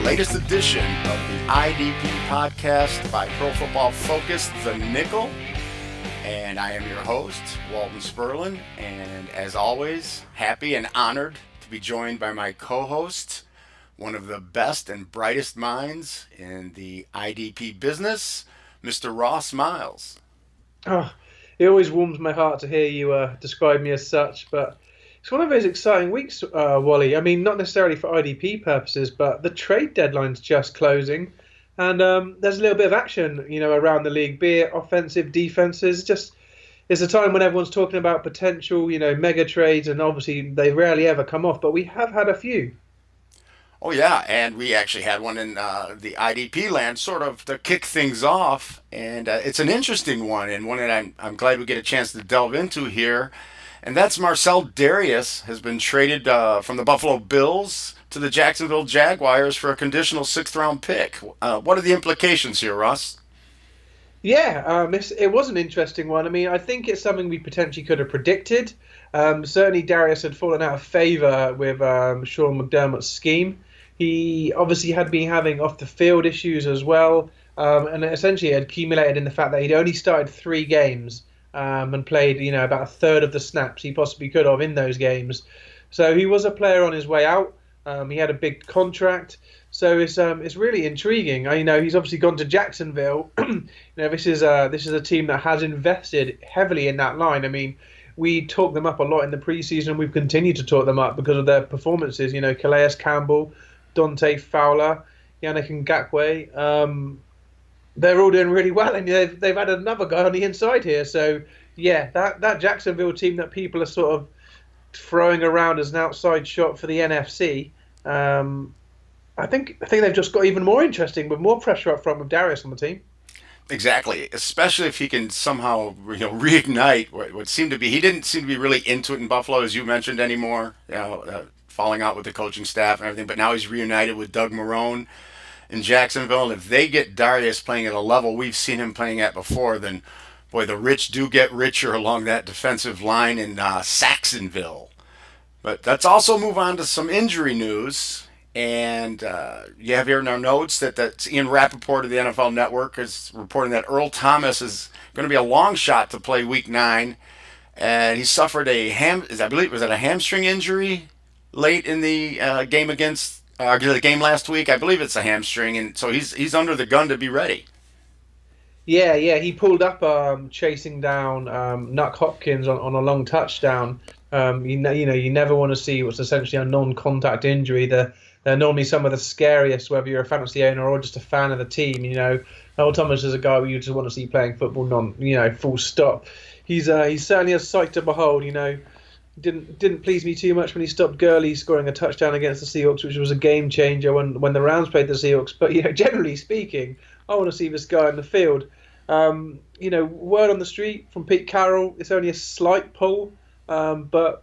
latest edition of the IDP podcast by Pro Football Focus, The Nickel. And I am your host, Walton Spurlin. And as always, happy and honored to be joined by my co-host, one of the best and brightest minds in the IDP business, Mr. Ross Miles. Oh, it always warms my heart to hear you describe me as such, but it's one of those exciting weeks, Wally. I mean, not necessarily for IDP purposes, but the trade deadline's just closing, and there's a little bit of action, around the league, be it offensive, defenses. It's a time when everyone's talking about potential, mega trades, and obviously they rarely ever come off, but we have had a few. Oh, yeah, and we actually had one in the IDP land sort of to kick things off, and it's an interesting one, and one that I'm glad we get a chance to delve into here, and that's Marcell Dareus has been traded from the Buffalo Bills to the Jacksonville Jaguars for a conditional sixth-round pick. What are the implications here, Ross? Yeah, it was an interesting one. I mean, I think it's something we potentially could have predicted. Certainly, Dareus had fallen out of favour with Sean McDermott's scheme. He obviously had been having off-the-field issues as well, and essentially had accumulated in the fact that he'd only started 3 games and played, about a third of the snaps he possibly could have in those games. So he was a player on his way out. He had a big contract. So it's really intriguing. He's obviously gone to Jacksonville. This is a team that has invested heavily in that line. I mean, we talked them up a lot in the preseason. We've continued to talk them up because of their performances. Calais Campbell, Dante Fowler, Yannick Ngakoue. They're all doing really well, and they've had another guy on the inside here. So yeah, that Jacksonville team that people are sort of throwing around as an outside shot for the NFC. I think they've just got even more interesting with more pressure up front with Dareus on the team. Exactly, especially if he can somehow reignite what seemed to be. He didn't seem to be really into it in Buffalo, as you mentioned, anymore. Falling out with the coaching staff and everything. But now he's reunited with Doug Marrone in Jacksonville. And if they get Dareus playing at a level we've seen him playing at before, then boy, the rich do get richer along that defensive line in Saxonville. But let's also move on to some injury news. And you have here in our notes that's Ian Rappaport of the NFL Network is reporting that Earl Thomas is going to be a long shot to play Week 9, and he suffered a hamstring injury late in the game against the game last week. I believe it's a hamstring, and so he's under the gun to be ready. Yeah, he pulled up chasing down Nuck Hopkins on a long touchdown. You never want to see what's essentially a non-contact injury. They're normally some of the scariest, whether you're a fantasy owner or just a fan of the team. Earl Thomas is a guy you just want to see playing football, full stop. He's certainly a sight to behold. Didn't please me too much when he stopped Gurley scoring a touchdown against the Seahawks, which was a game changer when the Rams played the Seahawks. But generally speaking, I want to see this guy in the field. Word on the street from Pete Carroll, it's only a slight pull, but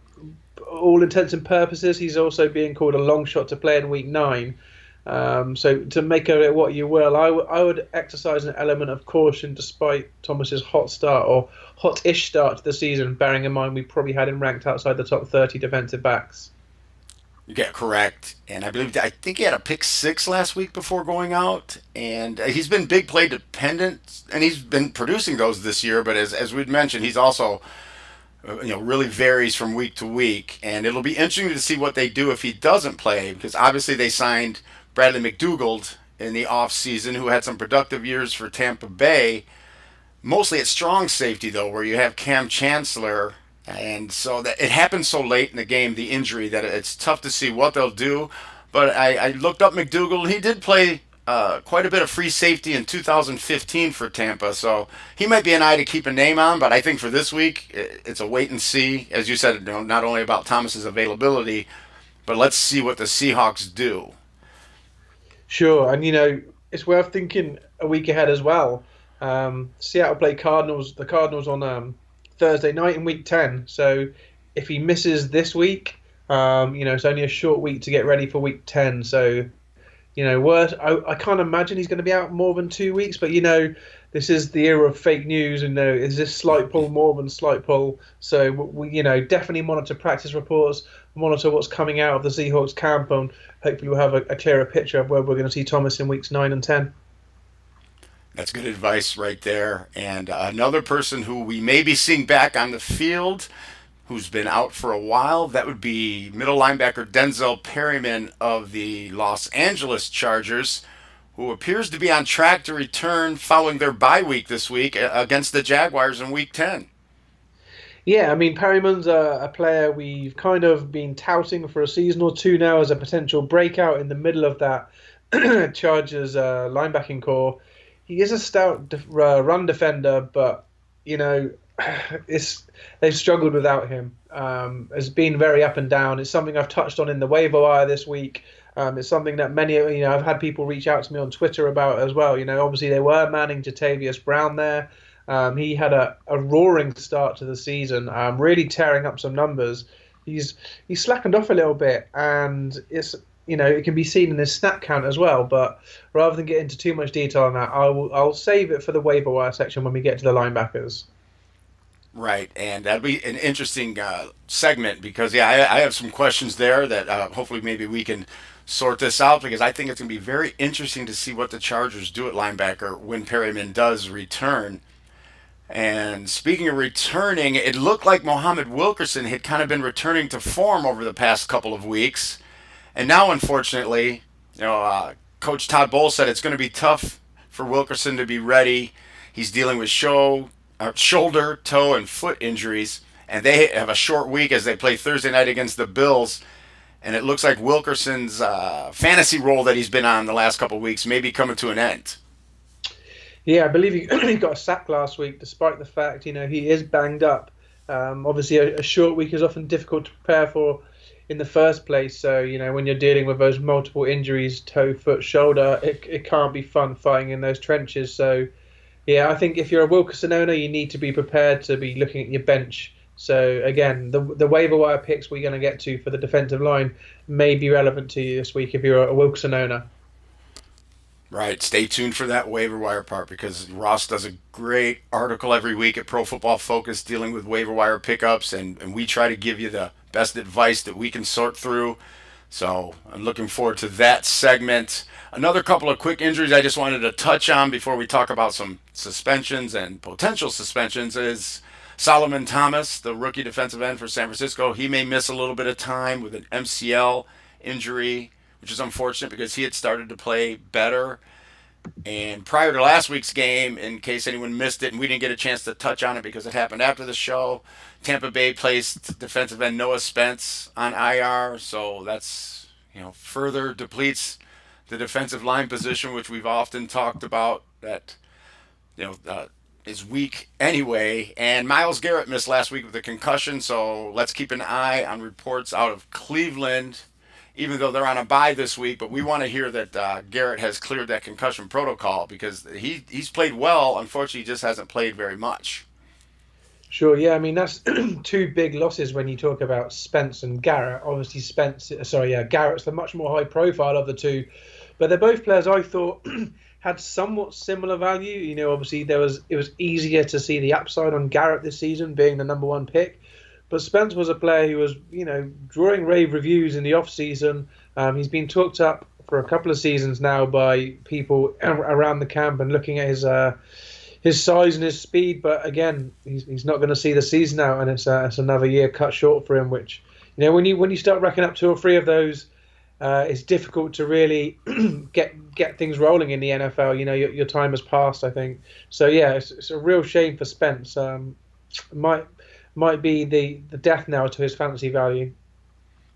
all intents and purposes, he's also being called a long shot to play in Week 9. So to make of it what you will, I would exercise an element of caution despite Thomas's hot-ish start to the season, bearing in mind we probably had him ranked outside the top 30 defensive backs. You get correct. And I think he had a pick 6 last week before going out. And he's been big play dependent, and he's been producing those this year. But as we'd mentioned, he's also really varies from week to week, and it'll be interesting to see what they do if he doesn't play, because obviously they signed Bradley McDougald in the offseason, who had some productive years for Tampa Bay, mostly at strong safety, though, where you have Cam Chancellor, and so that it happened so late in the game, the injury, that it's tough to see what they'll do. But I looked up McDougald. He did play quite a bit of free safety in 2015 for Tampa, so he might be an eye to keep a name on, but I think for this week, it's a wait and see. As you said, not only about Thomas's availability, but let's see what the Seahawks do. Sure, and it's worth thinking a week ahead as well. Seattle play the Cardinals on Thursday night in Week 10, so if he misses this week, it's only a short week to get ready for Week 10, so worse. I can't imagine he's going to be out more than 2 weeks. But this is the era of fake news. Is this slight pull more than slight pull? So we definitely monitor practice reports, monitor what's coming out of the Seahawks camp, and hopefully we'll have a clearer picture of where we're going to see Thomas in weeks 9 and 10. That's good advice right there. And another person who we may be seeing back on the field, who's been out for a while, that would be middle linebacker Denzel Perryman of the Los Angeles Chargers, who appears to be on track to return following their bye week this week against the Jaguars in Week 10. Yeah, I mean, Perryman's a player we've kind of been touting for a season or two now as a potential breakout in the middle of that Chargers linebacking core. He is a stout run defender, but they've struggled without him. It's been very up and down. It's something I've touched on in the waiver wire this week. It's something that many, I've had people reach out to me on Twitter about as well. Obviously they were manning Jatavius Brown there. He had a roaring start to the season, really tearing up some numbers. He's slackened off a little bit, and it can be seen in his snap count as well. But rather than get into too much detail on that, I'll save it for the waiver wire section when we get to the linebackers. Right, and that'll be an interesting segment because, I have some questions there that hopefully maybe we can sort this out, because I think it's going to be very interesting to see what the Chargers do at linebacker when Perryman does return. And speaking of returning, it looked like Muhammad Wilkerson had kind of been returning to form over the past couple of weeks. And now, unfortunately, Coach Todd Bowles said it's going to be tough for Wilkerson to be ready. He's dealing with shoulder, toe, and foot injuries, and they have a short week as they play Thursday night against the Bills. And it looks like Wilkerson's fantasy role that he's been on the last couple of weeks may be coming to an end. Yeah, I believe he got a sack last week, despite the fact he is banged up. Obviously, a short week is often difficult to prepare for in the first place. So when you're dealing with those multiple injuries, toe, foot, shoulder, it can't be fun fighting in those trenches. So yeah, I think if you're a Wilkerson owner, you need to be prepared to be looking at your bench. So again, the waiver wire picks we're going to get to for the defensive line may be relevant to you this week if you're a Wilkerson owner. Right. Stay tuned for that waiver wire part, because Ross does a great article every week at Pro Football Focus dealing with waiver wire pickups, and we try to give you the best advice that we can sort through. So I'm looking forward to that segment. Another couple of quick injuries I just wanted to touch on before we talk about some suspensions and potential suspensions is Solomon Thomas, the rookie defensive end for San Francisco. He may miss a little bit of time with an MCL injury, which is unfortunate because he had started to play better. And prior to last week's game, in case anyone missed it and we didn't get a chance to touch on it because it happened after the show, Tampa Bay placed defensive end Noah Spence on IR. So that's, further depletes the defensive line position, which we've often talked about, that, is weak anyway. And Myles Garrett missed last week with a concussion. So let's keep an eye on reports out of Cleveland, even though they're on a bye this week. But we want to hear that Garrett has cleared that concussion protocol, because he's played well. Unfortunately, he just hasn't played very much. Sure, yeah. I mean, that's two big losses when you talk about Spence and Garrett. Obviously, Garrett's the much more high profile of the two. But they're both players I thought had somewhat similar value. Obviously, it was easier to see the upside on Garrett this season, being the number one pick. But Spence was a player who was, drawing rave reviews in the off-season. He's been talked up for a couple of seasons now by people around the camp and looking at his size and his speed. But again, he's not going to see the season out, and it's another year cut short for him. Which, when you start racking up 2 or 3 of those, it's difficult to really get things rolling in the NFL. Your time has passed, I think. So yeah, it's a real shame for Spence. Might be the death knell to his fantasy value.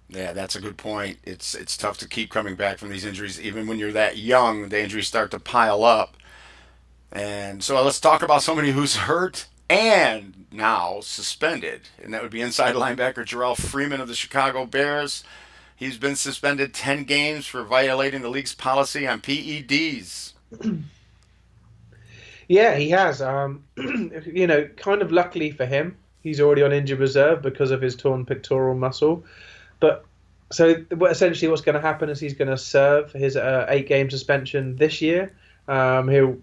Yeah, that's a good point. It's tough to keep coming back from these injuries. Even when you're that young, the injuries start to pile up. And so let's talk about somebody who's hurt and now suspended. And that would be inside linebacker Jarrell Freeman of the Chicago Bears. He's been suspended 10 games for violating the league's policy on PEDs. Yeah, he has. Kind of luckily for him, he's already on injured reserve because of his torn pectoral muscle. But Essentially what's going to happen is he's going to serve his 8-game suspension this year. He'll,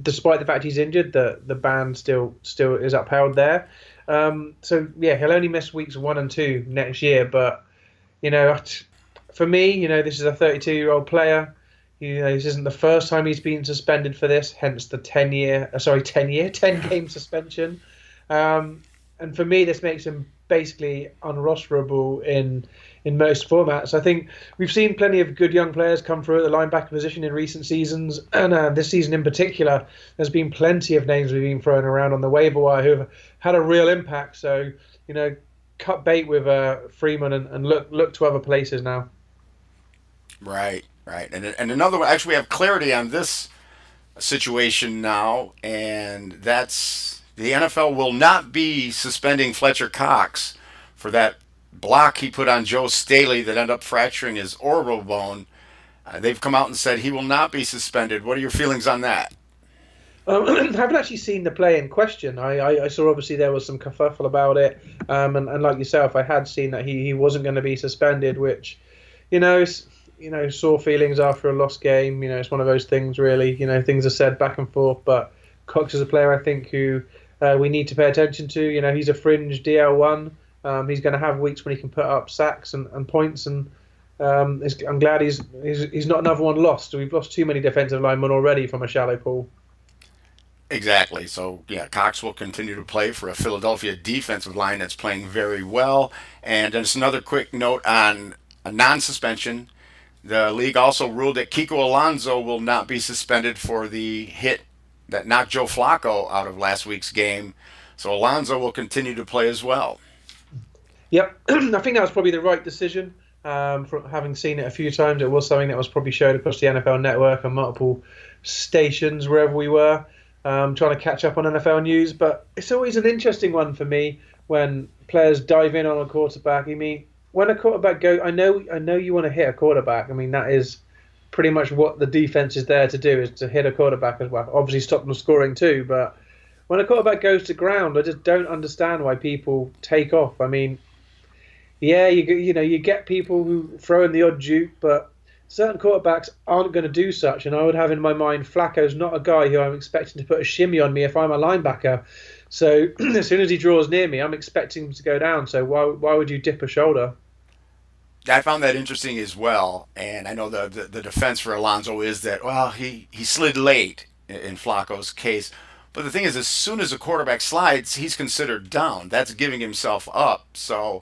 despite the fact he's injured, the ban still is upheld there. He'll only miss weeks 1 and 2 next year. But you know, for me, this is a 32-year-old player. This isn't the first time he's been suspended for this, hence the 10-game suspension. And for me, this makes him basically unrosterable in most formats. I think we've seen plenty of good young players come through at the linebacker position in recent seasons, and this season in particular, there's been plenty of names we've been throwing around on the waiver wire who have had a real impact. So, cut bait with Freeman and look to other places now. Right, right. And another one, actually, we have clarity on this situation now, and that's the NFL will not be suspending Fletcher Cox for that block he put on Joe Staley that ended up fracturing his orbital bone. They've come out and said he will not be suspended. What are your feelings on that? I haven't actually seen the play in question. I saw obviously there was some kerfuffle about it, and like yourself, I had seen that he wasn't going to be suspended, which, sore feelings after a lost game. It's one of those things, really. Things are said back and forth, but Cox is a player I think who we need to pay attention to. He's a fringe DL1. He's going to have weeks when he can put up sacks and points, and I'm glad he's not another one lost. We've lost too many defensive linemen already from a shallow pool. Exactly. So, yeah, Cox will continue to play for a Philadelphia defensive line that's playing very well. And just another quick note on a non-suspension. The league also ruled that Kiko Alonso will not be suspended for the hit that knocked Joe Flacco out of last week's game. So Alonso will continue to play as well. Yep. I think that was probably the right decision. From having seen it a few times, it was something that was probably showed across the NFL Network and multiple stations wherever we were. Trying to catch up on NFL news, but it's always an interesting one for me when players dive in on a quarterback. When a quarterback goes, I know you want to hit a quarterback. That is pretty much what the defense is there to do, is to hit a quarterback as well. Obviously, stop them scoring too. But when a quarterback goes to ground, I just don't understand why people take off. You get people who throw in the odd juke, but certain quarterbacks aren't going to do such, and I would have in my mind Flacco's not a guy who I'm expecting to put a shimmy on me if I'm a linebacker. So as soon as he draws near me, I'm expecting him to go down. So why would you dip a shoulder? I found that interesting as well, and I know the defense for Alonso is that, well, he slid late in Flacco's case. But the thing is, as soon as a quarterback slides, he's considered down. That's giving himself up. So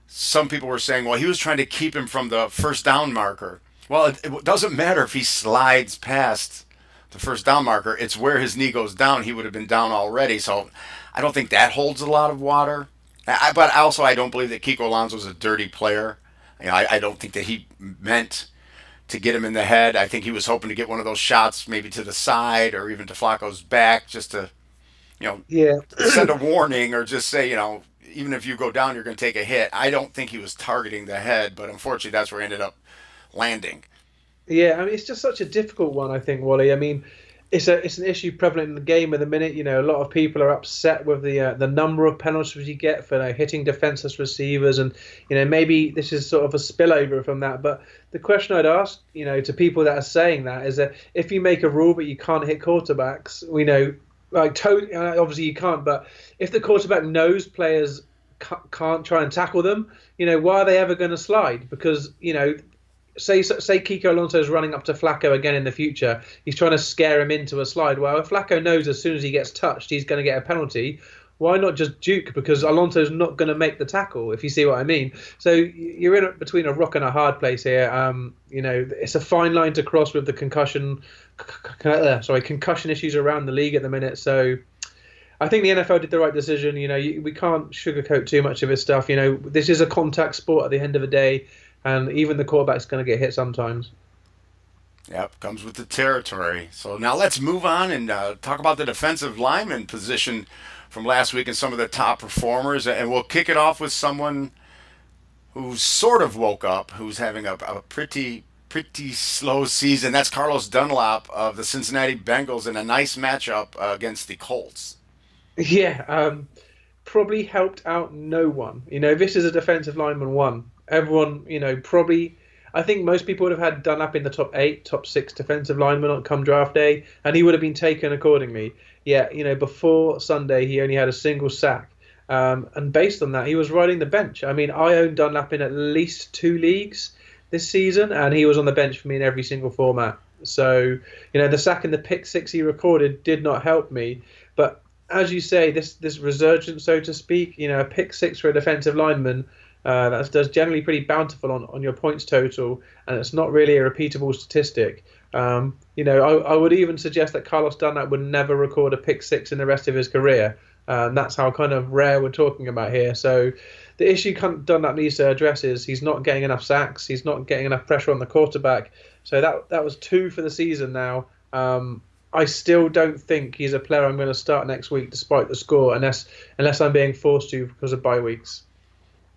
some people were saying, well, he was trying to keep him from the first down marker. Well, it doesn't matter if he slides past the first down marker. It's where his knee goes down. He would have been down already. So I don't think that holds a lot of water. But also, I don't believe that Kiko Alonso is a dirty player. I don't think that he meant to get him in the head. I think he was hoping to get one of those shots maybe to the side or even to Flacco's back just to, Yeah. send a warning or just say, even if you go down, you're going to take a hit. I don't think he was targeting the head, but unfortunately, that's where he ended up landing. Yeah, it's just such a difficult one, I think, Wally. It's an issue prevalent in the game at the minute. A lot of people are upset with the number of penalties you get for hitting defenseless receivers, and maybe this is sort of a spillover from that. But the question I'd ask, to people that are saying that is that if you make a rule but you can't hit quarterbacks, obviously you can't. But if the quarterback knows players can't try and tackle them, why are they ever going to slide? Because say Kiko Alonso is running up to Flacco again in the future. He's trying to scare him into a slide. Well, if Flacco knows as soon as he gets touched, he's going to get a penalty. Why not just juke? Because Alonso's not going to make the tackle, if you see what I mean. So you're in between a rock and a hard place here. It's a fine line to cross with the concussion issues around the league at the minute. So I think the NFL did the right decision. We can't sugarcoat too much of his stuff. This is a contact sport at the end of the day. And even the quarterback's going to get hit sometimes. Yep, comes with the territory. So now let's move on and talk about the defensive lineman position from last week and some of the top performers. And we'll kick it off with someone who sort of woke up, who's having a pretty slow season. That's Carlos Dunlap of the Cincinnati Bengals in a nice matchup against the Colts. Yeah, probably helped out no one. This is a defensive lineman one. Everyone, probably. I think most people would have had Dunlap in the top 8, top 6 defensive linemen on come draft day, and he would have been taken accordingly. Yeah, before Sunday, he only had a single sack. And based on that, he was riding the bench. I mean, I own Dunlap in at least 2 leagues this season, and he was on the bench for me in every single format. So, the sack and the pick 6 he recorded did not help me. But as you say, this resurgence, so to speak, a pick 6 for a defensive lineman, that's generally pretty bountiful on your points total, and it's not really a repeatable statistic. I would even suggest that Carlos Dunlap would never record a pick 6 in the rest of his career. That's how kind of rare we're talking about here. So the issue Dunlap needs to address is he's not getting enough sacks. He's not getting enough pressure on the quarterback. So that was 2 for the season now. I still don't think he's a player I'm going to start next week despite the score, unless I'm being forced to because of bye weeks.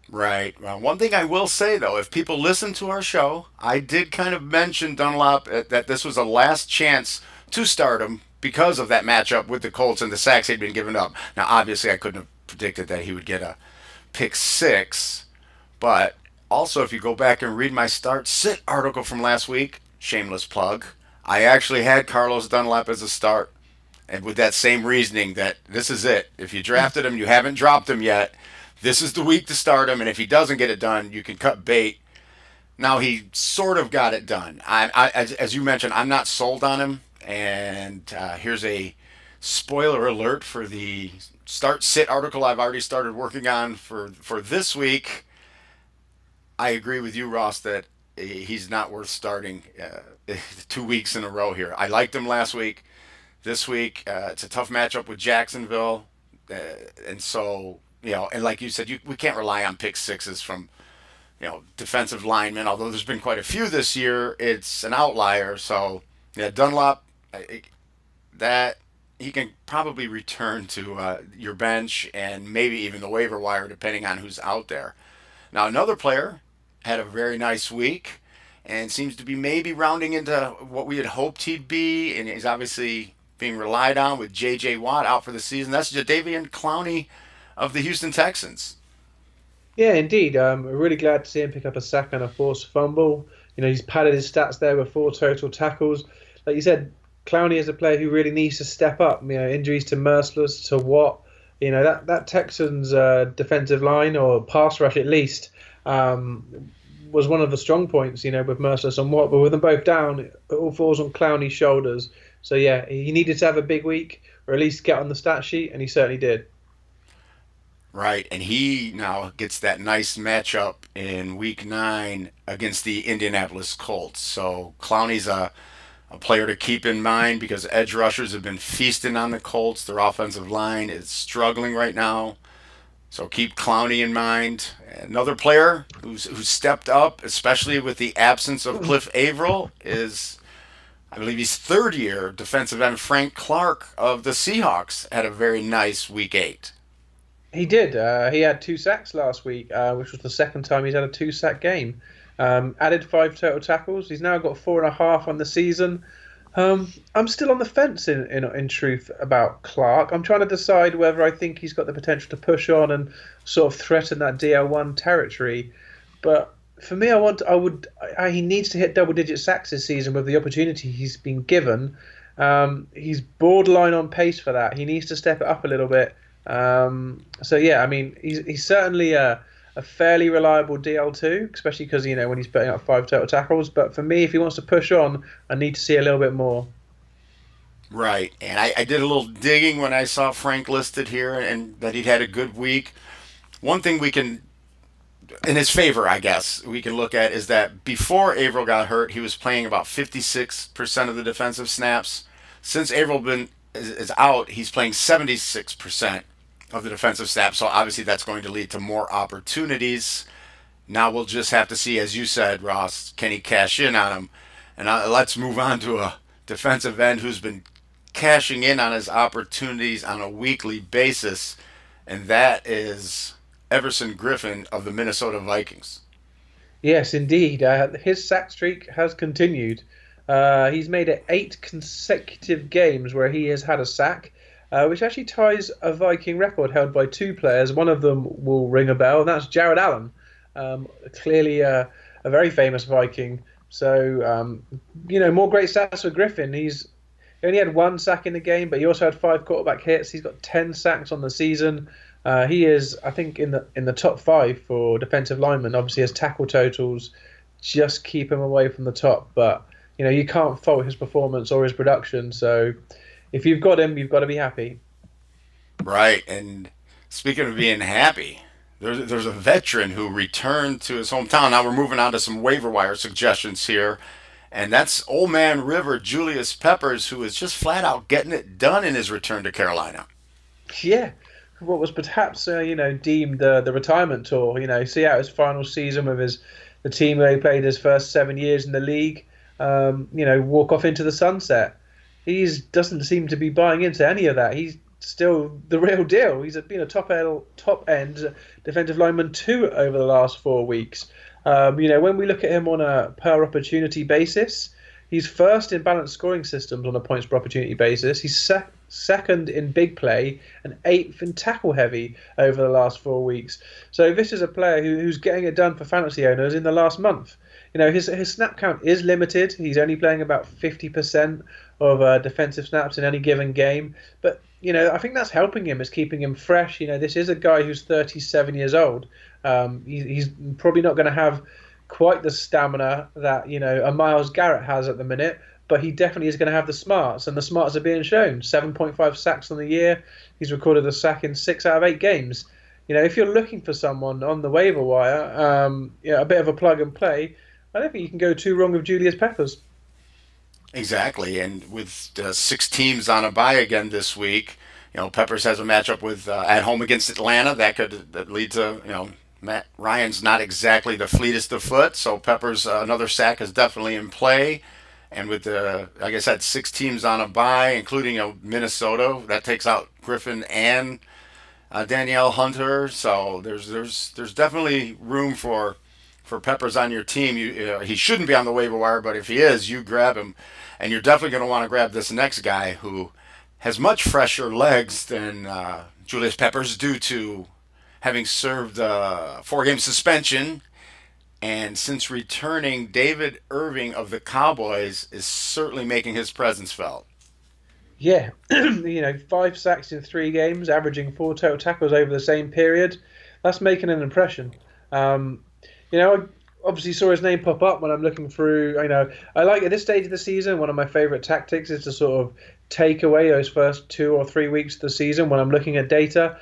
Right. Well, one thing I will say, though, if people listen to our show, I did kind of mention Dunlap that this was a last chance to start him because of that matchup with the Colts and the sacks he'd been giving up. Now, obviously, I couldn't have predicted that he would get a pick 6, but also if you go back and read my start sit article from last week, shameless plug, I actually had Carlos Dunlap as a start, and with that same reasoning that this is it. If you drafted him, you haven't dropped him yet. This is the week to start him, and if he doesn't get it done, you can cut bait. Now, he sort of got it done. As you mentioned, I'm not sold on him, and here's a spoiler alert for the start-sit article I've already started working on for this week. I agree with you, Ross, that he's not worth starting 2 weeks in a row here. I liked him last week. This week, it's a tough matchup with Jacksonville, and so... and like you said, we can't rely on pick 6s from, defensive linemen. Although there's been quite a few this year, it's an outlier. So, Dunlap, that he can probably return to your bench and maybe even the waiver wire, depending on who's out there. Now, another player had a very nice week and seems to be maybe rounding into what we had hoped he'd be, and he's obviously being relied on with J.J. Watt out for the season. That's Jadeveon Clowney of the Houston Texans. Yeah, indeed. We're really glad to see him pick up a sack and a forced fumble. He's padded his stats there with 4 total tackles. Like you said, Clowney is a player who really needs to step up. Injuries to Merciless, to Watt. That Texans defensive line, or pass rush at least, was one of the strong points, with Merciless and Watt. But with them both down, it all falls on Clowney's shoulders. So, yeah, he needed to have a big week, or at least get on the stat sheet, and he certainly did. Right, and he now gets that nice matchup in Week 9 against the Indianapolis Colts. So Clowney's a player to keep in mind because edge rushers have been feasting on the Colts. Their offensive line is struggling right now. So keep Clowney in mind. Another player who's stepped up, especially with the absence of Cliff Averill, is, I believe he's third-year defensive end Frank Clark of the Seahawks. Had a very nice Week 8. He did. He had 2 sacks last week, which was the second time he's had a 2-sack game. Added 5 total tackles. He's now got 4.5 on the season. I'm still on the fence in truth about Clark. I'm trying to decide whether I think he's got the potential to push on and sort of threaten that DL1 territory. But for me, he needs to hit double-digit sacks this season with the opportunity he's been given. He's borderline on pace for that. He needs to step it up a little bit. So yeah, I mean, he's certainly a fairly reliable DL2, especially because when he's putting up 5 total tackles. But for me, if he wants to push on, I need to see a little bit more. Right, and I did a little digging when I saw Frank listed here and that he'd had a good week. One thing we can, in his favor, I guess, we can look at is that before Averill got hurt, he was playing about 56% of the defensive snaps. Since Averill is out, he's playing 76% of the defensive snaps, so obviously that's going to lead to more opportunities. Now we'll just have to see, as you said, Ross, can he cash in on them? And let's move on to a defensive end who's been cashing in on his opportunities on a weekly basis, and that is Everson Griffin of the Minnesota Vikings. Yes, indeed. His sack streak has continued. He's made it 8 consecutive games where he has had a sack, which actually ties a Viking record held by 2 players. One of them will ring a bell, and that's Jared Allen. Clearly a very famous Viking. So, more great stats for Griffin. He only had one sack in the game, but he also had 5 quarterback hits. He's got 10 sacks on the season. He is, I think, in the top 5 for defensive linemen. Obviously, his tackle totals just keep him away from the top. But you can't fault his performance or his production. So, if you've got him, you've got to be happy. Right. And speaking of being happy, there's a veteran who returned to his hometown. Now we're moving on to some waiver wire suggestions here. And that's Old Man River Julius Peppers, who is just flat out getting it done in his return to Carolina. Yeah, what was perhaps deemed the retirement tour. See out his final season with the team where he played his first 7 years in the league. Walk off into the sunset. He doesn't seem to be buying into any of that. He's still the real deal. He's been a top end defensive lineman too over the last 4 weeks. When we look at him on a per opportunity basis, he's first in balanced scoring systems on a points per opportunity basis. He's second in big play and 8th in tackle heavy over the last 4 weeks. So this is a player who's getting it done for fantasy owners in the last month. His snap count is limited. He's only playing about 50% of defensive snaps in any given game. But, I think that's helping him. It's keeping him fresh. This is a guy who's 37 years old. He's probably not going to have quite the stamina that, a Myles Garrett has at the minute. But he definitely is going to have the smarts. And the smarts are being shown. 7.5 sacks on the year. He's recorded a sack in 6 out of 8 games. If you're looking for someone on the waiver wire, a bit of a plug and play, I don't think you can go too wrong with Julius Peppers. Exactly, and with 6 teams on a bye again this week, Peppers has a matchup with at home against Atlanta that lead to Matt Ryan's not exactly the fleetest of foot, so Peppers another sack is definitely in play, and with like I said, 6 teams on a bye, including Minnesota that takes out Griffin and Danielle Hunter, so there's definitely room for Peppers on your team. He shouldn't be on the waiver wire, but if he is, you grab him. And you're definitely going to want to grab this next guy who has much fresher legs than Julius Peppers due to having served a 4-game suspension. And since returning, David Irving of the Cowboys is certainly making his presence felt. Yeah, 5 sacks in 3 games, averaging 4 total tackles over the same period. That's making an impression. I obviously saw his name pop up when I'm looking through. I like at this stage of the season, one of my favorite tactics is to sort of take away those first 2 or 3 weeks of the season when I'm looking at data.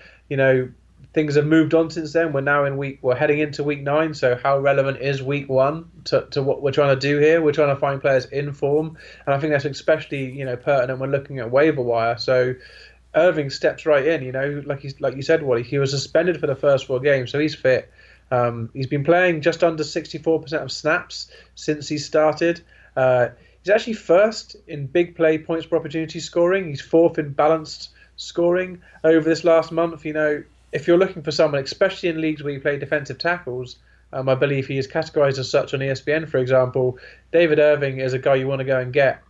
Things have moved on since then. We're heading into week 9. So how relevant is week 1 to what we're trying to do here? We're trying to find players in form. And I think that's especially, pertinent when looking at waiver wire. So Irving steps right in, like you said, Wally, he was suspended for the first 4 games, so he's fit. He's been playing just under 64% of snaps since he started. He's actually first in big play points per opportunity scoring. He's 4th in balanced scoring over this last month. If you're looking for someone, especially in leagues where you play defensive tackles, I believe he is categorized as such on ESPN, for example. David Irving is a guy you want to go and get.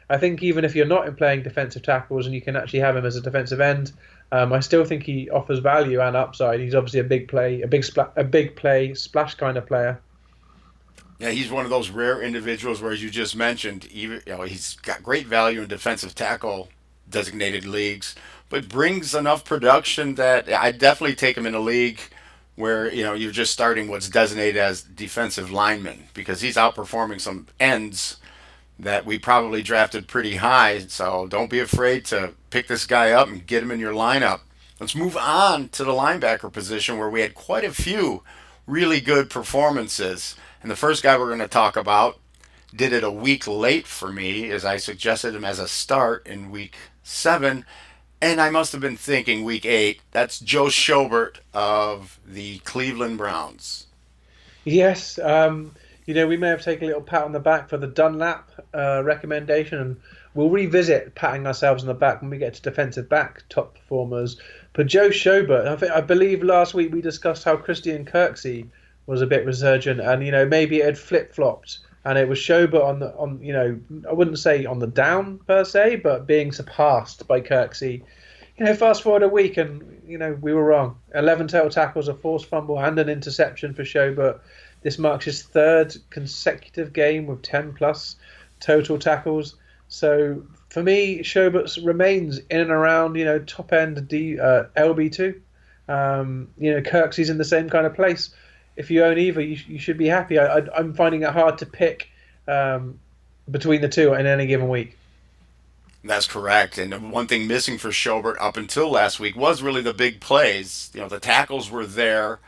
I think even if you're not in playing defensive tackles and you can actually have him as a defensive end, I still think he offers value and upside. He's obviously a big play splash kind of player. Yeah, he's one of those rare individuals where, as you just mentioned, he's got great value in defensive tackle designated leagues, but brings enough production that I definitely take him in a league where you're just starting what's designated as defensive lineman, because he's outperforming some ends that we probably drafted pretty high. So don't be afraid to pick this guy up and get him in your lineup. Let's move on to the linebacker position, where we had quite a few really good performances. And the first guy we're going to talk about did it a week late for me, as I suggested him as a start in week 7. And I must have been thinking week 8. That's Joe Schobert of the Cleveland Browns. Yes, we may have taken a little pat on the back for the Dunlap recommendation, and we'll revisit patting ourselves on the back when we get to defensive back top performers. But Joe Schobert, I believe last week we discussed how Christian Kirksey was a bit resurgent, and maybe it had flip-flopped, and it was Schobert on I wouldn't say on the down per se, but being surpassed by Kirksey. fast forward a week and we were wrong. 11 total tackles, a forced fumble, and an interception for Schobert. This marks his third consecutive game with 10 plus total tackles. So for me, Schobert remains in and around top end LB2. Kirksey's in the same kind of place. If you own either, you should be happy. I'm finding it hard to pick between the two in any given week. That's correct. And one thing missing for Schobert up until last week was really the big plays. The tackles were there,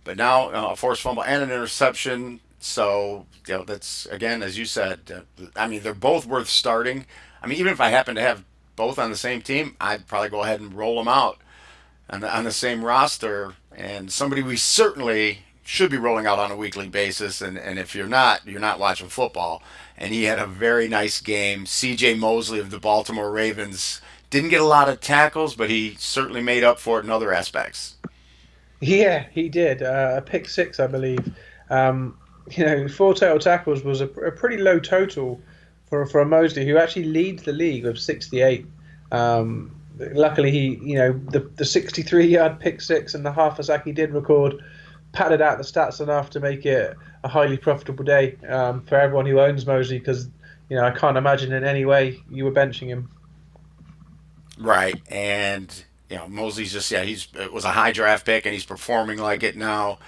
but now a forced fumble and an interception. So, that's, again, as you said, I mean, they're both worth starting. I mean, even if I happen to have both on the same team, I'd probably go ahead and roll them out on the same roster. And somebody we certainly should be rolling out on a weekly basis. And if you're not watching football. And he had a very nice game. C.J. Mosley of the Baltimore Ravens didn't get a lot of tackles, but he certainly made up for it in other aspects. Yeah, he did. A pick six, I believe. Four total tackles was a pretty low total for a Mosley, who actually leads the league with 68. Luckily, the 63-yard pick six and the half a sack he did record padded out the stats enough to make it a highly profitable day for everyone who owns Mosley, because I can't imagine in any way you were benching him. Right, and Mosley's just it was a high draft pick and he's performing like it now.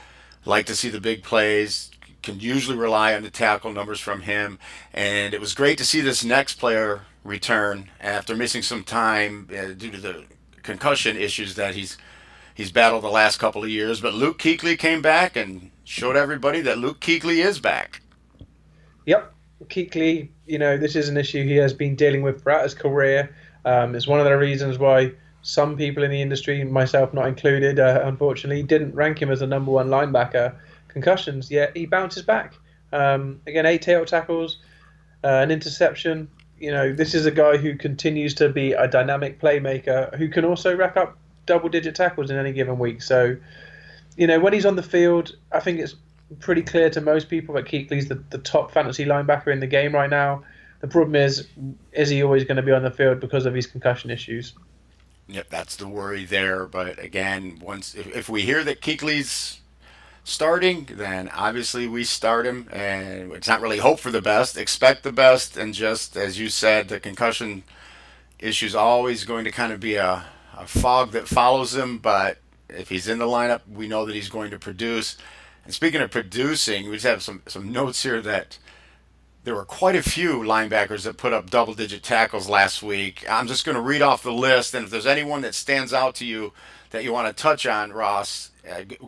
Like to see the big plays. Can usually rely on the tackle numbers from him, and it was great to see this next player return after missing some time due to the concussion issues that he's battled the last couple of years. But Luke Kuechly came back and showed everybody that Luke Kuechly is back. Yep, Kuechly, this is an issue he has been dealing with throughout his career. It's one of the reasons why some people in the industry, myself not included, unfortunately, didn't rank him as the number one linebacker. Concussions, yet he bounces back. Again, 8 tail tackles, an interception. This is a guy who continues to be a dynamic playmaker who can also rack up double-digit tackles in any given week. So, when he's on the field, I think it's pretty clear to most people that Kuechly's the top fantasy linebacker in the game right now. The problem is he always going to be on the field because of his concussion issues? Yep, that's the worry there. But again, if we hear that Kuechly's starting, then obviously we start him, and it's not really hope for the best, expect the best, and just as you said, the concussion issue is always going to kind of be a fog that follows him. But if he's in the lineup, we know that he's going to produce. And speaking of producing, we just have some notes here that there were quite a few linebackers that put up double-digit tackles last week. I'm just going to read off the list, and if there's anyone that stands out to you that you want to touch on, Ross,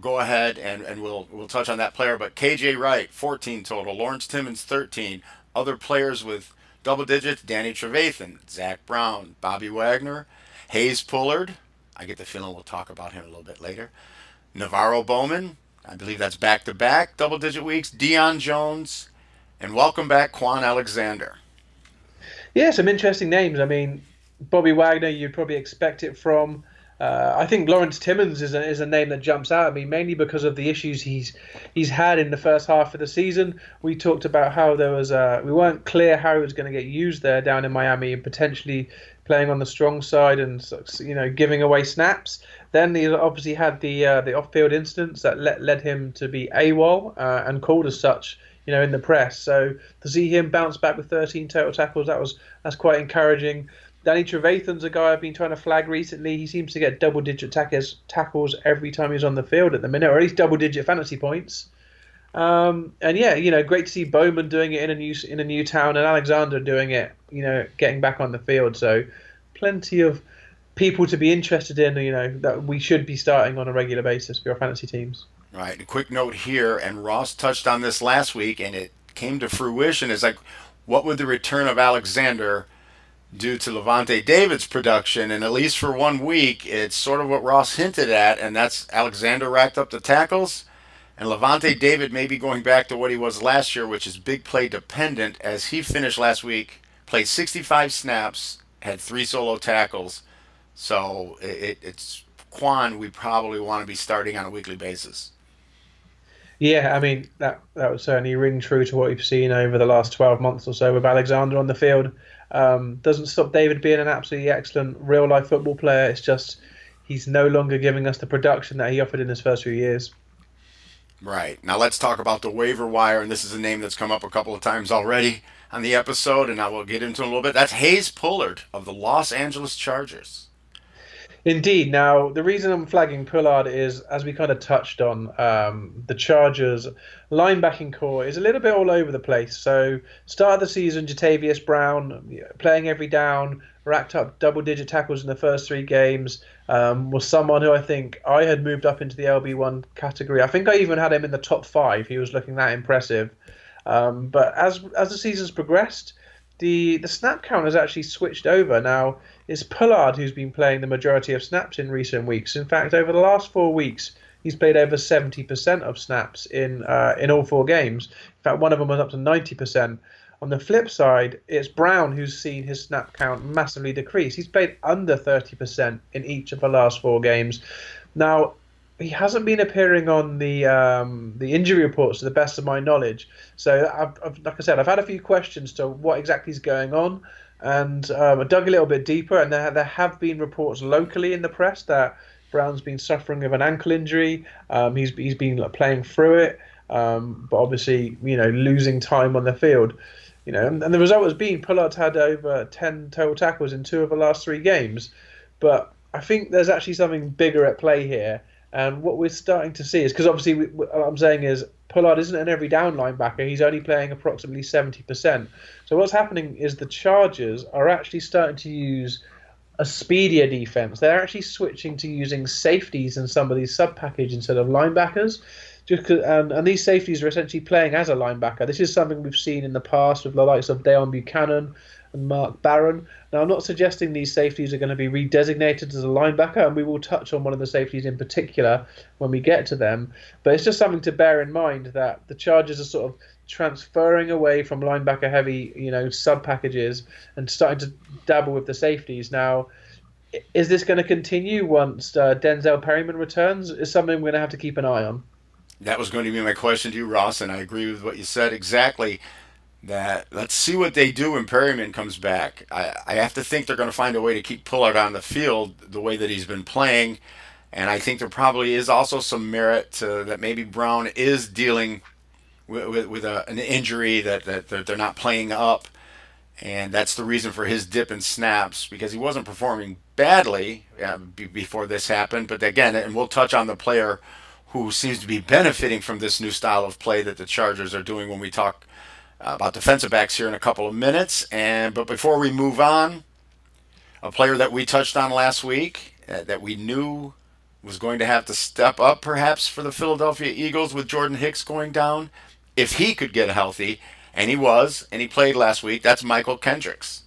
go ahead and we'll touch on that player. But KJ Wright, 14 total. Lawrence Timmons, 13. Other players with double digits: Danny Trevathan, Zach Brown, Bobby Wagner, Hayes Pullard. I get the feeling we'll talk about him a little bit later. NaVorro Bowman, I believe that's back-to-back double-digit weeks. Deion Jones, and welcome back Quan Alexander. Yeah, some interesting names. I mean, Bobby Wagner, you'd probably expect it from. I think Lawrence Timmons is a name that jumps out at me, mainly because of the issues he's had in the first half of the season. We talked about how there was we weren't clear how he was going to get used there down in Miami, and potentially playing on the strong side and giving away snaps. Then he obviously had the off-field incidents that led him to be AWOL and called as such, in the press. So to see him bounce back with 13 total tackles, that's quite encouraging. Danny Trevathan's a guy I've been trying to flag recently. He seems to get double-digit tackles every time he's on the field at the minute, or at least double-digit fantasy points. And yeah, great to see Bowman doing it in a new town, and Alexander doing it, getting back on the field. So plenty of people to be interested in, that we should be starting on a regular basis for your fantasy teams. Right. A quick note here, and Ross touched on this last week, and it came to fruition. Is like, what would the return of Alexander due to Levante David's production? And at least for 1 week, it's sort of what Ross hinted at, and that's Alexander racked up the tackles, and Levante David may be going back to what he was last year, which is big play dependent, as he finished last week, played 65 snaps, had 3 solo tackles. So it's Quan we probably want to be starting on a weekly basis. Yeah, I mean that would certainly ring true to what we've seen over the last 12 months or so with Alexander on the field. Doesn't stop David being an absolutely excellent real life football player. It's just he's no longer giving us the production that he offered in his first few years. Right. Now let's talk about the waiver wire, and this is a name that's come up a couple of times already on the episode, and I will get into it a little bit. That's Hayes Pullard of the Los Angeles Chargers. Indeed. Now, the reason I'm flagging Pullard is, as we kind of touched on, the Chargers' linebacking core is a little bit all over the place. So, start of the season, Jatavius Brown playing every down, racked up double-digit tackles in the first three games. Was someone who I think I had moved up into the LB1 category. I think I even had him in the top five. He was looking that impressive. But as the season's progressed, the snap count has actually switched over. Now, it's Pullard who's been playing the majority of snaps in recent weeks. In fact, over the last 4 weeks, he's played over 70% of snaps in all four games. In fact, one of them was up to 90%. On the flip side, it's Brown who's seen his snap count massively decrease. He's played under 30% in each of the last four games. Now, he hasn't been appearing on the injury reports to the best of my knowledge. So, like I said, I've had a few questions to what exactly is going on, and I dug a little bit deeper, and there have been reports locally in the press that Brown's been suffering of an ankle injury. He's been playing through it, but obviously, losing time on the field. And the result has been Pullard's had over 10 total tackles in two of the last three games. But I think there's actually something bigger at play here. And what we're starting to see is, because obviously what I'm saying is Pullard isn't an every down linebacker. He's only playing approximately 70%. So what's happening is the Chargers are actually starting to use a speedier defense. They're actually switching to using safeties in some of these sub-package instead of linebackers. And these safeties are essentially playing as a linebacker. This is something we've seen in the past with the likes of Deon Buchanan and Mark Barron. Now, I'm not suggesting these safeties are going to be redesignated as a linebacker, and we will touch on one of the safeties in particular when we get to them. But it's just something to bear in mind that the Chargers are sort of transferring away from linebacker-heavy, sub-packages and starting to dabble with the safeties. Now, is this going to continue once Denzel Perryman returns? Is something we're going to have to keep an eye on. That was going to be my question to you, Ross, and I agree with what you said exactly. That let's see what they do when Perryman comes back. I have to think they're going to find a way to keep Pullard on the field the way that he's been playing, and I think there probably is also some merit to that. Maybe Brown is dealing with an injury that they're not playing up, and that's the reason for his dip in snaps because he wasn't performing badly before this happened. But again, and we'll touch on the player who seems to be benefiting from this new style of play that the Chargers are doing when we talk about defensive backs here in a couple of minutes. But before we move on, a player that we touched on last week that we knew was going to have to step up perhaps for the Philadelphia Eagles with Jordan Hicks going down, if he could get healthy, and he played last week, that's Michael Kendricks.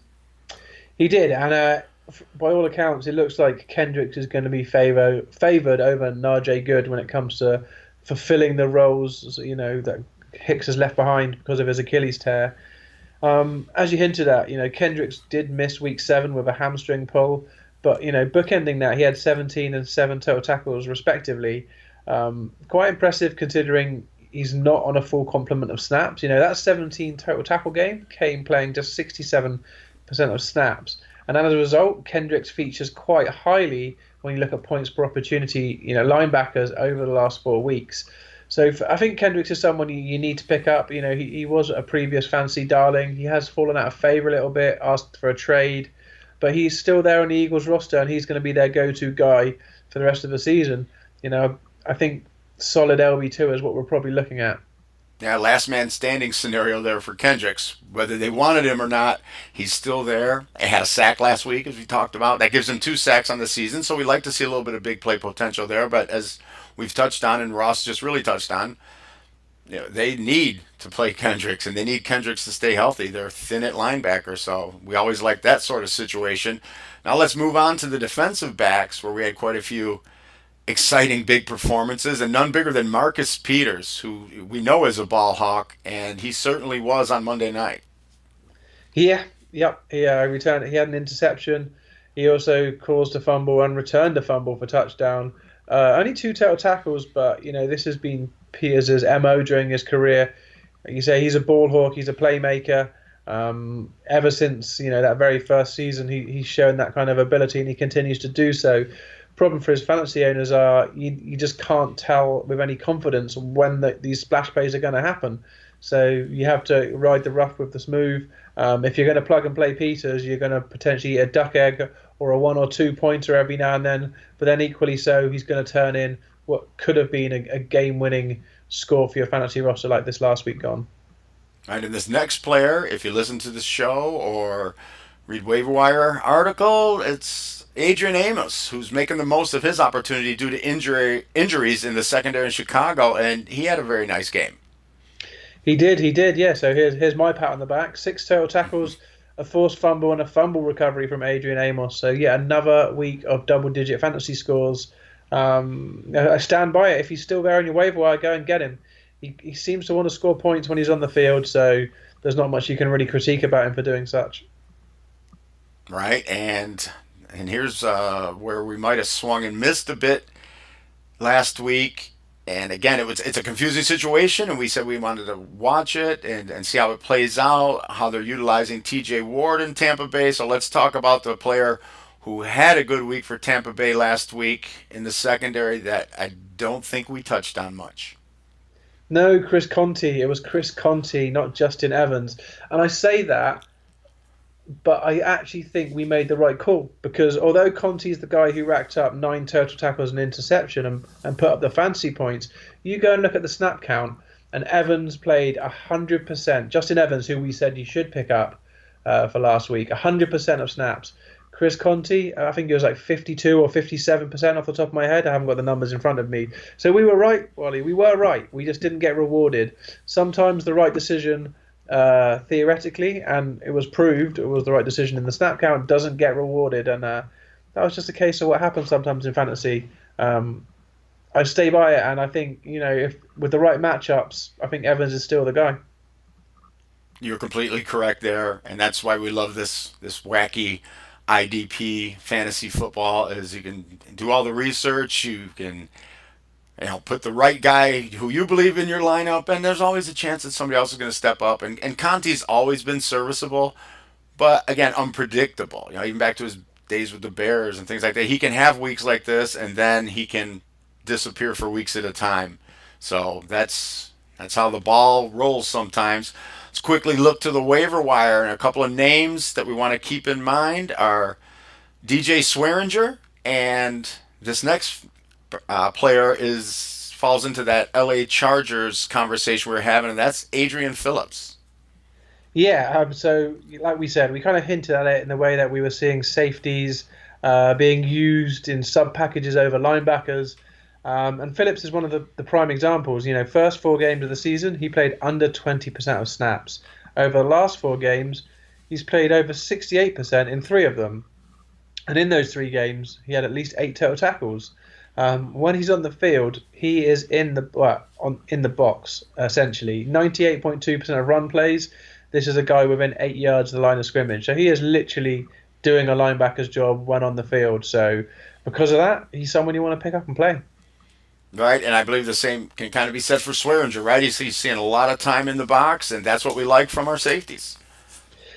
He did, and by all accounts, it looks like Kendricks is going to be favoured over Najee Good when it comes to fulfilling the roles, that Hicks has left behind because of his Achilles tear. As you hinted at, Kendricks did miss week 7 with a hamstring pull, but, bookending that, he had 17 and 7 total tackles respectively. Quite impressive considering he's not on a full complement of snaps. That 17 total tackle game came playing just 67% of snaps. And as a result, Kendricks features quite highly when you look at points per opportunity, linebackers over the last 4 weeks. So I think Kendricks is someone you need to pick up. He was a previous fantasy darling. He has fallen out of favour a little bit, asked for a trade, but he's still there on the Eagles roster, and he's going to be their go-to guy for the rest of the season. I think solid LB2 is what we're probably looking at. Yeah, last man standing scenario there for Kendricks. Whether they wanted him or not, he's still there. He had a sack last week, as we talked about. That gives him 2 sacks on the season, so we like to see a little bit of big play potential there. But as we've touched on, and Ross just really touched on, they need to play Kendricks, and they need Kendricks to stay healthy. They're thin at linebacker, so we always like that sort of situation. Now let's move on to the defensive backs, where we had quite a few exciting big performances, and none bigger than Marcus Peters, who we know is a ball hawk, and he certainly was on Monday night. Yeah, yep. He returned. He had an interception. He also caused a fumble and returned a fumble for touchdown. Only 2 total tackles, but this has been Peters' MO during his career. Like you say, he's a ball hawk, he's a playmaker. Ever since that very first season, he's shown that kind of ability, and he continues to do so. Problem for his fantasy owners are you just can't tell with any confidence when these splash plays are going to happen. So you have to ride the rough with the smooth. If you're going to plug and play Peters, you're going to potentially eat a duck egg or a 1 or 2 pointer every now and then. But then equally so, he's going to turn in what could have been a game-winning score for your fantasy roster like this last week gone. Right, and this next player, if you listen to this show or read waiver wire article, it's Adrian Amos, who's making the most of his opportunity due to injuries in the secondary in Chicago, and he had a very nice game. He did, yeah. So here's my pat on the back. 6 total tackles, a forced fumble, and a fumble recovery from Adrian Amos. So yeah, another week of double-digit fantasy scores. I stand by it. If he's still there on your waiver wire, go and get him. He seems to want to score points when he's on the field, so there's not much you can really critique about him for doing such. Right, and here's where we might have swung and missed a bit last week. And again, it's a confusing situation, and we said we wanted to watch it and see how it plays out, how they're utilizing T.J. Ward in Tampa Bay. So let's talk about the player who had a good week for Tampa Bay last week in the secondary that I don't think we touched on much. No, Chris Conti. It was Chris Conti, not Justin Evans. And I say that, but I actually think we made the right call, because although Conti's the guy who racked up 9 total tackles and interception and put up the fantasy points, you go and look at the snap count, and Evans played 100%. Justin Evans, who we said you should pick up for last week, 100% of snaps. Chris Conti, I think it was like 52 or 57% off the top of my head. I haven't got the numbers in front of me. So we were right, Wally. We were right. We just didn't get rewarded. Sometimes the right decision, theoretically, and it was proved it was the right decision in the snap count, doesn't get rewarded. And that was just a case of what happens sometimes in fantasy. I stay by it, and I think, if with the right matchups, I think Evans is still the guy. You're completely correct there, and that's why we love this wacky IDP fantasy football. Is you can do all the research, you can put the right guy who you believe in your lineup, and there's always a chance that somebody else is going to step up. And Conti's always been serviceable, but again, unpredictable. Even back to his days with the Bears and things like that. He can have weeks like this, and then he can disappear for weeks at a time. So that's how the ball rolls sometimes. Let's quickly look to the waiver wire, and a couple of names that we want to keep in mind are DJ Swearinger, and this next player falls into that LA Chargers conversation we were having, and that's Adrian Phillips. Yeah, so like we said, we kind of hinted at it in the way that we were seeing safeties being used in sub packages over linebackers. And Phillips is one of the prime examples. First 4 games of the season, he played under 20% of snaps. Over the last 4 games, he's played over 68% in 3 of them. And in those 3 games, he had at least 8 total tackles. When he's on the field, he is in the box, essentially. 98.2% of run plays. This is a guy within 8 yards of the line of scrimmage. So he is literally doing a linebacker's job when on the field. So because of that, he's someone you want to pick up and play. Right, and I believe the same can kind of be said for Swearinger, right? He's seeing a lot of time in the box, and that's what we like from our safeties.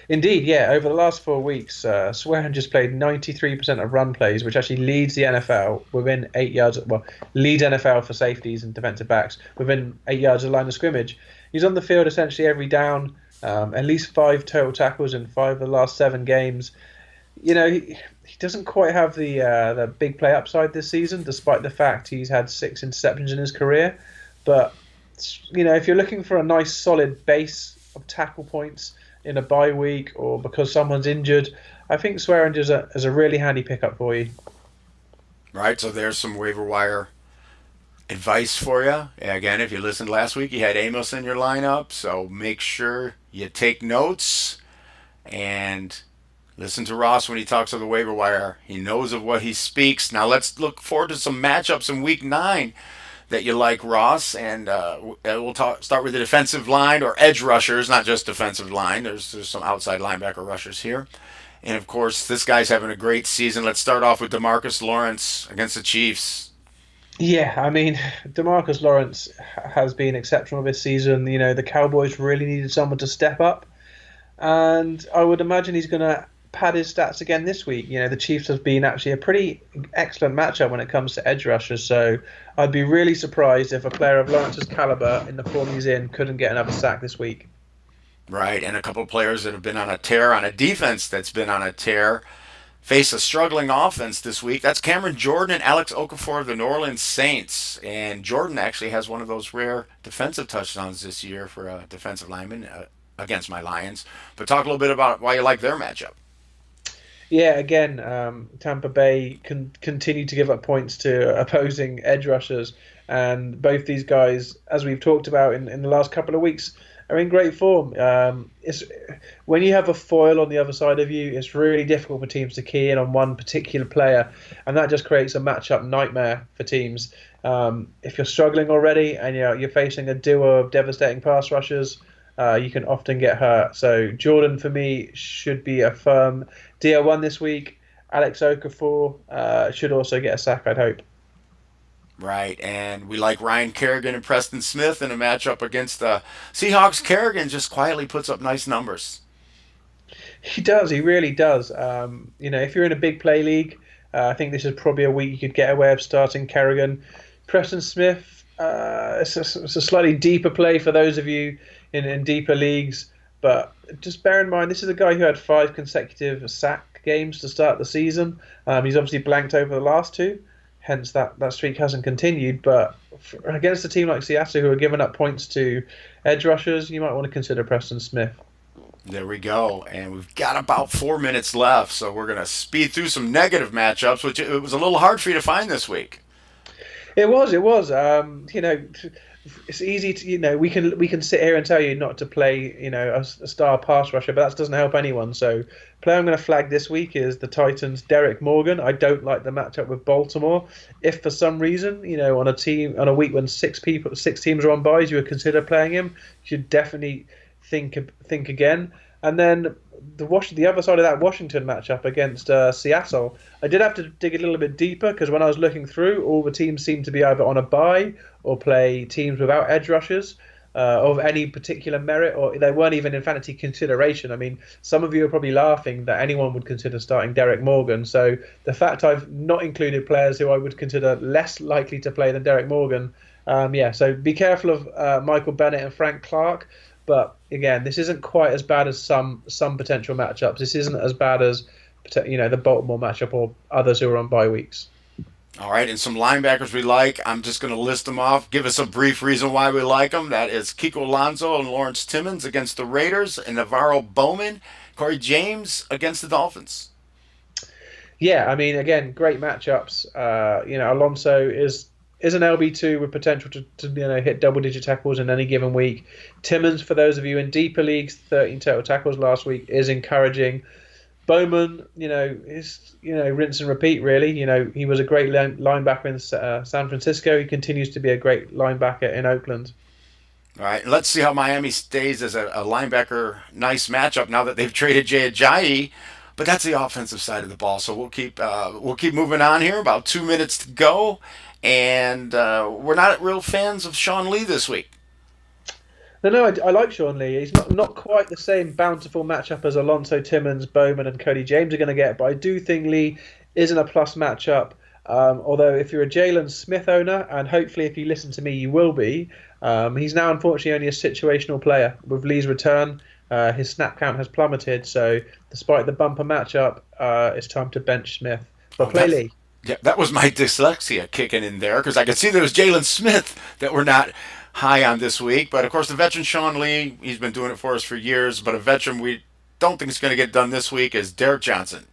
Indeed, yeah. Over the last 4 weeks, Swearinger's played 93% of run plays, which actually leads the NFL within 8 yards. Well, leads NFL for safeties and defensive backs within 8 yards of the line of scrimmage. He's on the field essentially every down, at least 5 total tackles in 5 of the last 7 games. He doesn't quite have the big play upside this season, despite the fact he's had 6 interceptions in his career. But if you're looking for a nice solid base of tackle points in a bye week or because someone's injured, I think Swearinger's is a really handy pickup for you. Right, so there's some waiver wire advice for you. Again, if you listened last week, you had Amos in your lineup, so make sure you take notes and listen to Ross when he talks on the waiver wire. He knows of what he speaks. Now let's look forward to some matchups in Week 9 that you like, Ross. And we'll start with the defensive line or edge rushers, not just defensive line. There's some outside linebacker rushers here. And, of course, this guy's having a great season. Let's start off with Demarcus Lawrence against the Chiefs. Yeah, I mean, Demarcus Lawrence has been exceptional this season. The Cowboys really needed someone to step up, and I would imagine he's going to pad his stats again this week. The Chiefs have been actually a pretty excellent matchup when it comes to edge rushers, so I'd be really surprised if a player of Lawrence's caliber in the form he's in couldn't get another sack this week. Right, and a couple of players that have been on a tear, on a defense that's been on a tear, face a struggling offense this week. That's Cameron Jordan and Alex Okafor of the New Orleans Saints. And Jordan actually has one of those rare defensive touchdowns this year for a defensive lineman against my Lions. But talk a little bit about why you like their matchup. Yeah, again, Tampa Bay can continue to give up points to opposing edge rushers, and both these guys, as we've talked about in the last couple of weeks, are in great form. It's when you have a foil on the other side of you, it's really difficult for teams to key in on one particular player, and that just creates a matchup nightmare for teams. If you're struggling already and you're facing a duo of devastating pass rushers, you can often get hurt. So Jordan, for me, should be a firm DL1 this week. Alex Okafor should also get a sack, I'd hope. Right, and we like Ryan Kerrigan and Preston Smith in a matchup against the Seahawks. Kerrigan just quietly puts up nice numbers. He does, he really does. If you're in a big play league, I think this is probably a week you could get away of starting Kerrigan. Preston Smith, it's a slightly deeper play for those of you in deeper leagues, but just bear in mind this is a guy who had 5 consecutive sack games to start the season. He's obviously blanked over the last two, hence that streak hasn't continued. But against a team like Seattle who are giving up points to edge rushers, you might want to consider Preston Smith. There we go. And we've got about 4 minutes left, so we're going to speed through some negative matchups, which it was a little hard for you to find this week. It was. It's easy to we can sit here and tell you not to play a star pass rusher, but that doesn't help anyone. So, player I'm going to flag this week is the Titans' Derek Morgan. I don't like the matchup with Baltimore. If for some reason on a week when six teams are on byes, you would consider playing him, you should definitely think again. And then the other side of that Washington matchup against Seattle, I did have to dig a little bit deeper because when I was looking through, all the teams seemed to be either on a bye or play teams without edge rushers of any particular merit, or they weren't even in fantasy consideration. I mean, some of you are probably laughing that anyone would consider starting Derek Morgan. So the fact I've not included players who I would consider less likely to play than Derek Morgan, so be careful of Michael Bennett and Frank Clark. But again, this isn't quite as bad as some potential matchups. This isn't as bad as the Baltimore matchup or others who are on bye weeks. All right, and some linebackers we like. I'm just going to list them off. Give us a brief reason why we like them. That is Kiko Alonso and Lawrence Timmons against the Raiders, and NaVorro Bowman, Corey James against the Dolphins. Yeah, I mean, again, great matchups. Alonso is an LB2 with potential to hit double-digit tackles in any given week. Timmons, for those of you in deeper leagues, 13 total tackles last week is encouraging. Bowman, is rinse and repeat really. He was a great linebacker in San Francisco. He continues to be a great linebacker in Oakland. All right, and let's see how Miami stays as a linebacker nice matchup now that they've traded Jay Ajayi. But that's the offensive side of the ball. So we'll keep moving on here. About 2 minutes to go, and we're not real fans of Sean Lee this week. No, I like Sean Lee. He's not quite the same bountiful matchup as Alonso, Timmons, Bowman, and Cody James are going to get, but I do think Lee isn't a plus matchup. Although if you're a Jalen Smith owner, and hopefully if you listen to me, you will be, he's now unfortunately only a situational player. With Lee's return, his snap count has plummeted, so despite the bumper matchup, it's time to bench Smith. But play Lee. Yeah, that was my dyslexia kicking in there because I could see there was Jalen Smith that we're not high on this week. But of course, the veteran Sean Lee, he's been doing it for us for years. But a veteran we don't think is going to get done this week is Derek Johnson.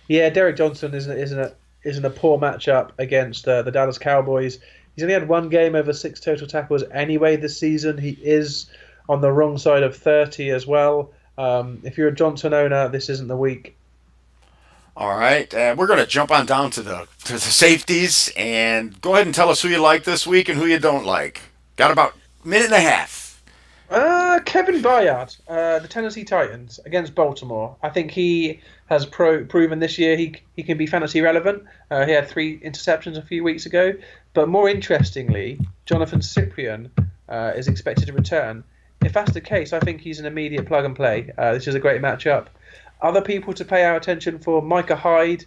Yeah, Derek Johnson isn't a poor matchup against the Dallas Cowboys. He's only had one game over 6 total tackles anyway this season. He is on the wrong side of 30 as well. If you're a Johnson owner, this isn't the week. All right, we're going to jump on down to the safeties and go ahead and tell us who you like this week and who you don't like. Got about a minute and a half. Kevin Byard, the Tennessee Titans against Baltimore. I think he has proven this year he can be fantasy relevant. He had 3 interceptions a few weeks ago. But more interestingly, Jonathan Cyprian is expected to return. If that's the case, I think he's an immediate plug and play. This is a great matchup. Other people to pay our attention for: Micah Hyde.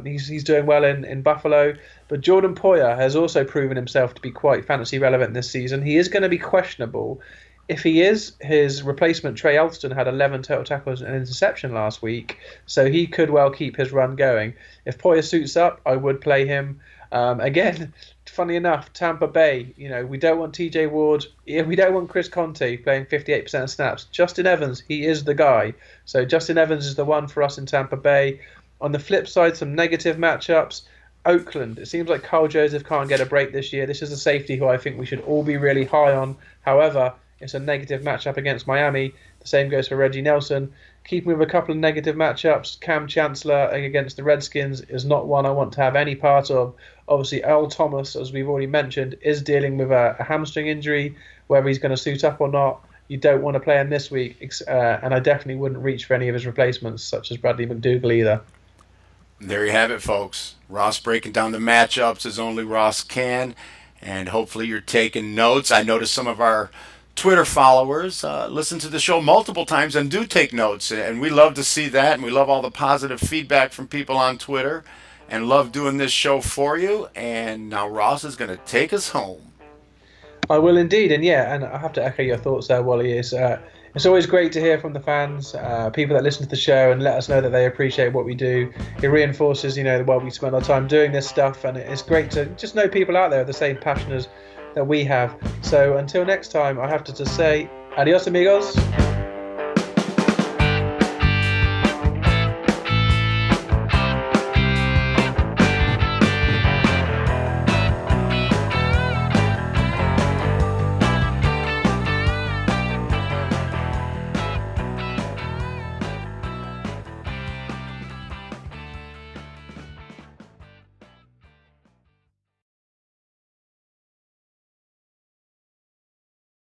He's doing well in Buffalo. But Jordan Poyer has also proven himself to be quite fantasy relevant this season. He is going to be questionable. If he is, his replacement Trey Elston had 11 total tackles and an interception last week, so he could well keep his run going. If Poyer suits up, I would play him. Again, funny enough, Tampa Bay, we don't want TJ Ward, we don't want Chris Conte playing 58% of snaps. Justin Evans, he is the guy. So Justin Evans is the one for us in Tampa Bay. On the flip side, some negative matchups. Oakland, it seems like Carl Joseph can't get a break this year. This is a safety who I think we should all be really high on. However, it's a negative matchup against Miami. The same goes for Reggie Nelson. Keeping with a couple of negative matchups, Cam Chancellor against the Redskins is not one I want to have any part of. Obviously, Earl Thomas, as we've already mentioned, is dealing with a hamstring injury. Whether he's going to suit up or not, you don't want to play him this week. And I definitely wouldn't reach for any of his replacements, such as Bradley McDougall either. There you have it, folks. Ross breaking down the matchups as only Ross can, and hopefully you're taking notes. I noticed some of our Twitter followers listen to the show multiple times and do take notes, and we love to see that, and we love all the positive feedback from people on Twitter, and love doing this show for you. And now Ross is going to take us home. I will indeed, and I have to echo your thoughts there, Wally. It's always great to hear from the fans, people that listen to the show and let us know that they appreciate what we do. It reinforces, while we spend our time doing this stuff, and it's great to just know people out there with the same passion that we have. So until next time, I have to just say, adios amigos.